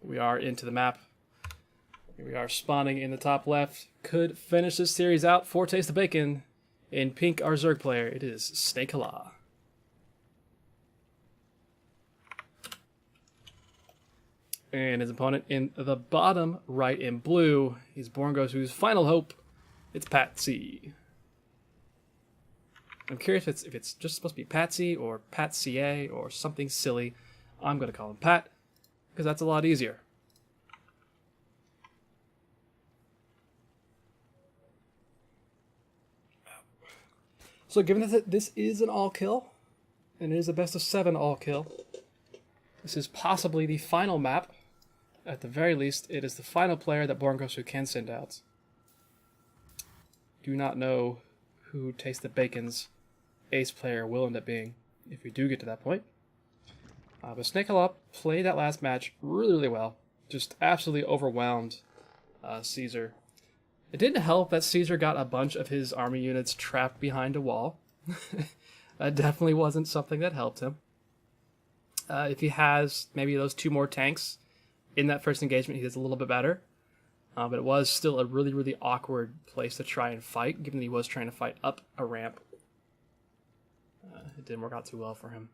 We are into the map. Here we are spawning in the top left. Could finish this series out for Taste the Bacon. In pink, our Zerg player, it is Snake Hala. And his opponent in the bottom right in blue, he's Born Gosu's final hope. It's Patsy. I'm curious if it's just supposed to be Patsy or Patsy or something silly. I'm going to call him Pat, because that's a lot easier. So given that this is an all-kill, and it is a best-of-7 all-kill, this is possibly the final map. At the very least, it is the final player that Born Gosu can send out. Do not know who Taste the Bacon's ace player will end up being, if we do get to that point. But Snake Hala played that last match really, really well. Just absolutely overwhelmed Caesar. It didn't help that Caesar got a bunch of his army units trapped behind a wall. That definitely wasn't something that helped him. If he has maybe those 2 more tanks in that first engagement, he does a little bit better. But it was still a really, really awkward place to try and fight, given that he was trying to fight up a ramp. It didn't work out too well for him.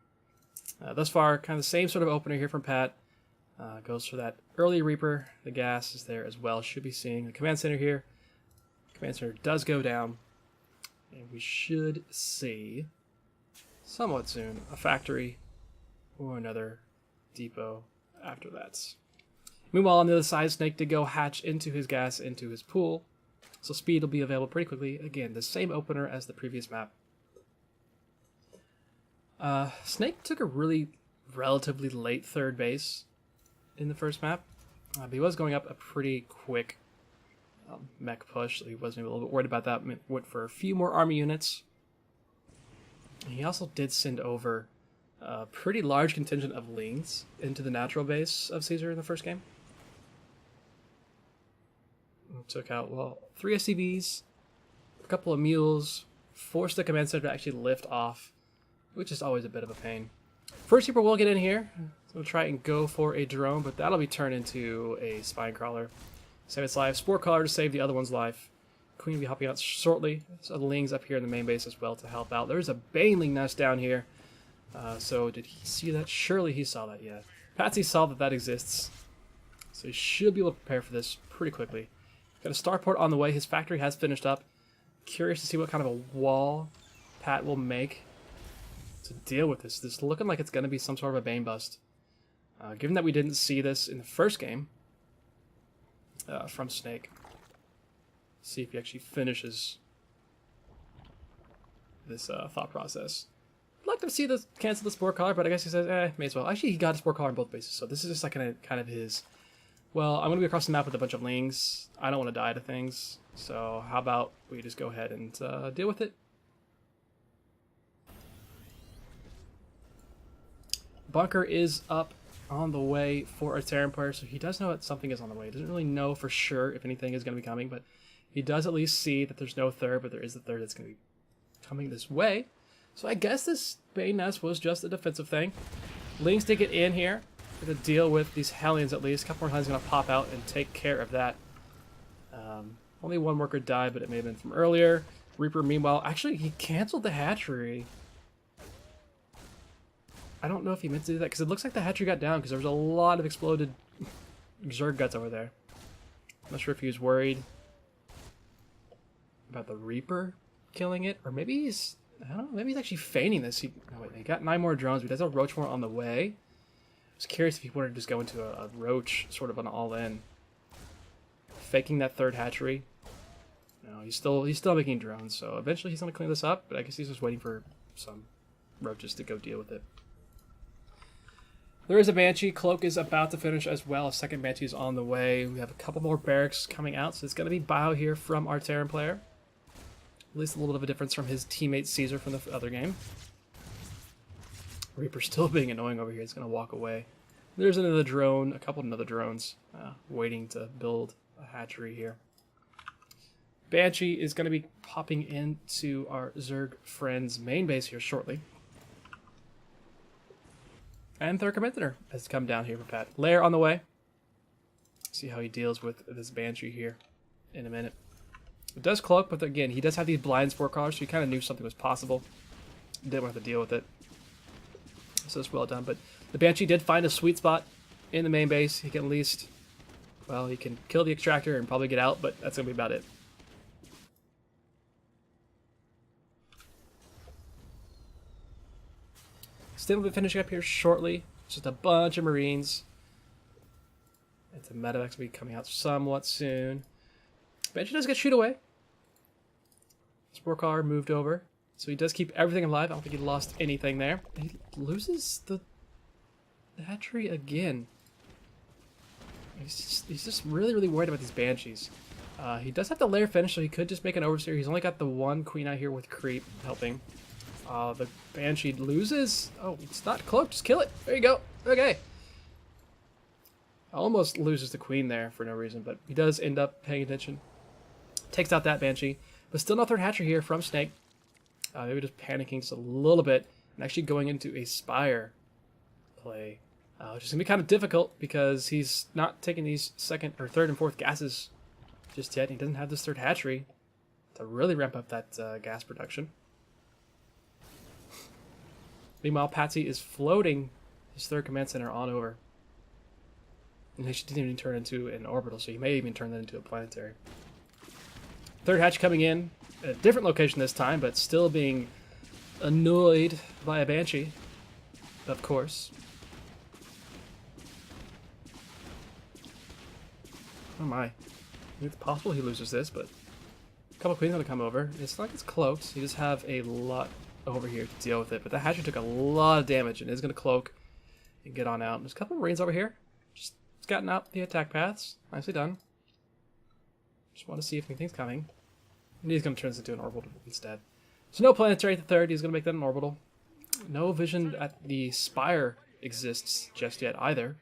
Thus far, kind of the same sort of opener here from Pat. Goes for that early Reaper. The gas is there as well. Should be seeing the command center here. Command center does go down. And we should see, somewhat soon, a factory or another depot after that. Meanwhile, on the other side, Snake did go hatch into his gas into his pool. So speed will be available pretty quickly. Again, the same opener as the previous map. Snake took a really relatively late third base in the first map. But he was going up a pretty quick mech push, so he wasn't a little bit worried about that. Went for a few more army units. He also did send over a pretty large contingent of Lings into the natural base of Caesar in the first game. Took out, well, 3 SCVs, a couple of mules, forced the command center to actually lift off, which is always a bit of a pain. First Reaper will get in here. So we'll try and go for a drone, but that'll be turned into a spine crawler. Save its life. Spore crawler to save the other one's life. Queen will be helping out shortly. So the Lings up here in the main base as well to help out. There's a Baneling nest down here. So did he see that? Surely he saw that, yeah. Patsy saw that that exists. So he should be able to prepare for this pretty quickly. Got a starport on the way. His factory has finished up. Curious to see what kind of a wall Pat will make to deal with this. This is looking like it's going to be some sort of a Bane bust. Given that we didn't see this in the first game from Snake. See if he actually finishes this thought process. I'd like to see this cancel the spore collar, but I guess he says, may as well. Actually, he got a spore collar on both bases, so this is just like kind of his, well, I'm going to be across the map with a bunch of Lings. I don't want to die to things, so how about we just go ahead and deal with it. Bunker is up on the way for a Terran player, so he does know that something is on the way. He doesn't really know for sure if anything is going to be coming, but he does at least see that there's no third, but there is a third that's going to be coming this way. So I guess this Bane nest was just a defensive thing. Lings to get in here to deal with these Hellions at least. A couple more Hellions going to pop out and take care of that. Only 1 worker died, but it may have been from earlier. Reaper, meanwhile, actually he canceled the hatchery. I don't know if he meant to do that, because it looks like the hatchery got down, because there was a lot of exploded Zerg guts over there. I'm not sure if he was worried about the Reaper killing it, or maybe he's, I don't know, maybe he's actually feigning this. Oh wait, he got 9 more drones, but he does have Roach more on the way. I was curious if he wanted to just go into a Roach, sort of an all-in. Faking that third hatchery. No, he's still making drones, so eventually he's going to clean this up, but I guess he's just waiting for some Roaches to go deal with it. There is a Banshee. Cloak is about to finish as well. A second Banshee is on the way. We have a couple more barracks coming out, so it's going to be Bio here from our Terran player. At least a little bit of a difference from his teammate Caesar from the other game. Reaper still being annoying over here. He's going to walk away. There's another drone, a couple of other drones waiting to build a hatchery here. Banshee is going to be popping into our Zerg friend's main base here shortly. And third command center has come down here for Pat. Lair on the way. See how he deals with this Banshee here in a minute. It does cloak, but again, he does have these blinds for colors, so he kind of knew something was possible. Didn't have to deal with it. So it's well done. But the Banshee did find a sweet spot in the main base. He can at least, well, he can kill the extractor and probably get out, but that's going to be about it. Still will be finishing up here shortly. Just a bunch of Marines. And the medevacs will be coming out somewhat soon. Banshee does get shoot away. Spore car moved over. So he does keep everything alive. I don't think he lost anything there. He loses the hatchery again. He's just really, really worried about these Banshees. He does have the lair finish, so he could just make an overseer. He's only got the one queen out here with creep helping. The Banshee loses. Oh, it's not cloaked. Just kill it. There you go. Okay. Almost loses the queen there for no reason, but he does end up paying attention. Takes out that Banshee, but still no third hatchery here from Snake. Maybe just panicking just a little bit and actually going into a Spire play. Which is going to be kind of difficult because he's not taking these second or third and fourth gases just yet. He doesn't have this third hatchery to really ramp up that gas production. Meanwhile, Patsy is floating his third command center on over. And he didn't even turn into an orbital, so he may even turn that into a planetary. Third hatch coming in at a different location this time, but still being annoyed by a Banshee, of course. Oh my. It's possible he loses this, but a couple queens going to come over. It's not like it's cloaked. He does have a lot over here to deal with it, but the hatchery took a lot of damage and is going to cloak and get on out. There's a couple of Marines over here. Just scouting out the attack paths. Nicely done. Just want to see if anything's coming. And he's going to turn this into an orbital instead. So no planetary at the third. He's going to make that an orbital. No vision at the Spire exists just yet either.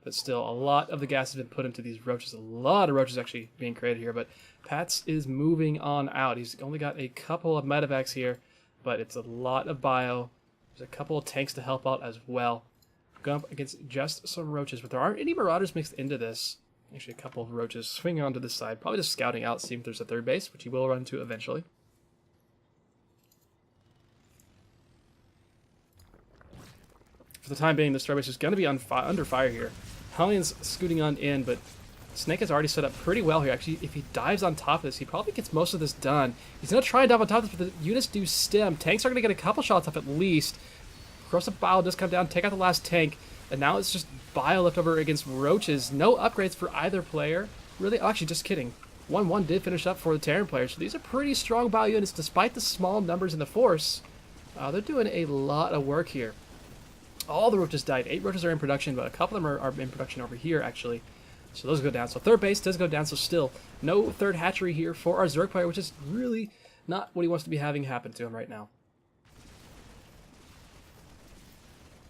But still, a lot of the gas has been put into these roaches. A lot of roaches actually being created here. But Pats is moving on out. He's only got a couple of medevacs here. But it's a lot of bio. There's a couple of tanks to help out as well. Going up against just some roaches. But there aren't any marauders mixed into this. Actually, a couple of roaches swinging onto this side. Probably just scouting out, seeing if there's a third base, which he will run to eventually. For the time being, the starbase is going to be under fire here. Hellions scooting on in, but Snake has already set up pretty well here. Actually, if he dives on top of this, he probably gets most of this done. He's going to try and dive on top of this, but the units do stem. Tanks are going to get a couple shots off at least. Corrosive Bile does come down, take out the last tank, and now it's just Bile left over against roaches. No upgrades for either player. Really? Oh, actually, just kidding. 1-1 did finish up for the Terran player, so these are pretty strong Bile units despite the small numbers in the force. They're doing a lot of work here. All the roaches died. 8 roaches are in production, but a couple of them are in production over here, actually. So those go down. So third base does go down, so still no third hatchery here for our Zerg player, which is really not what he wants to be having happen to him right now.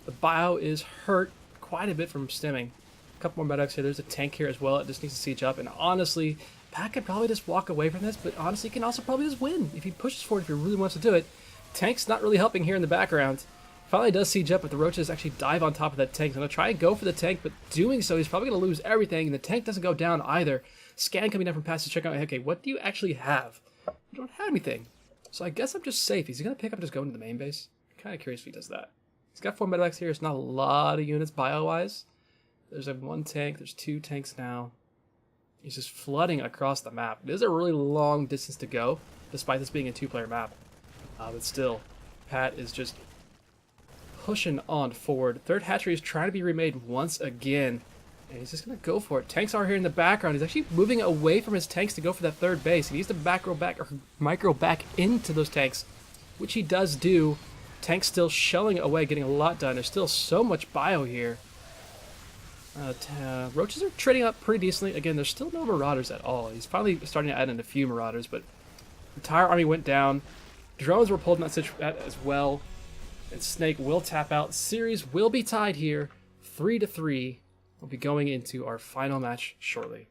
The bio is hurt quite a bit from stemming. A couple more medics here. There's a tank here as well. It just needs to siege up. And honestly, Pat could probably just walk away from this, but honestly, he can also probably just win if he pushes forward, if he really wants to do it. Tank's not really helping here in the background. Finally does siege up, but the roaches actually dive on top of that tank. So I'm going to try and go for the tank, but doing so, he's probably going to lose everything, and the tank doesn't go down either. Scan coming down from past to check out, okay, what do you actually have? You don't have anything. So I guess I'm just safe. Is he going to pick up and just go into the main base? I'm kind of curious if he does that. He's got 4 medevacs here. It's not a lot of units bio-wise. There's like 1 tank. There's 2 tanks now. He's just flooding across the map. It is a really long distance to go, despite this being a 2-player map. But still, Pat is just pushing on forward. Third hatchery is trying to be remade once again, and he's just going to go for it. Tanks are here in the background. He's actually moving away from his tanks to go for that third base. He needs to micro back into those tanks, which he does do. Tanks still shelling away, getting a lot done. There's still so much bio here. Roaches are trading up pretty decently. Again, there's still no marauders at all. He's finally starting to add in a few marauders, but the entire army went down. Drones were pulled in that as well. And Snake will tap out. Series will be tied here, 3-3. We'll be going into our final match shortly.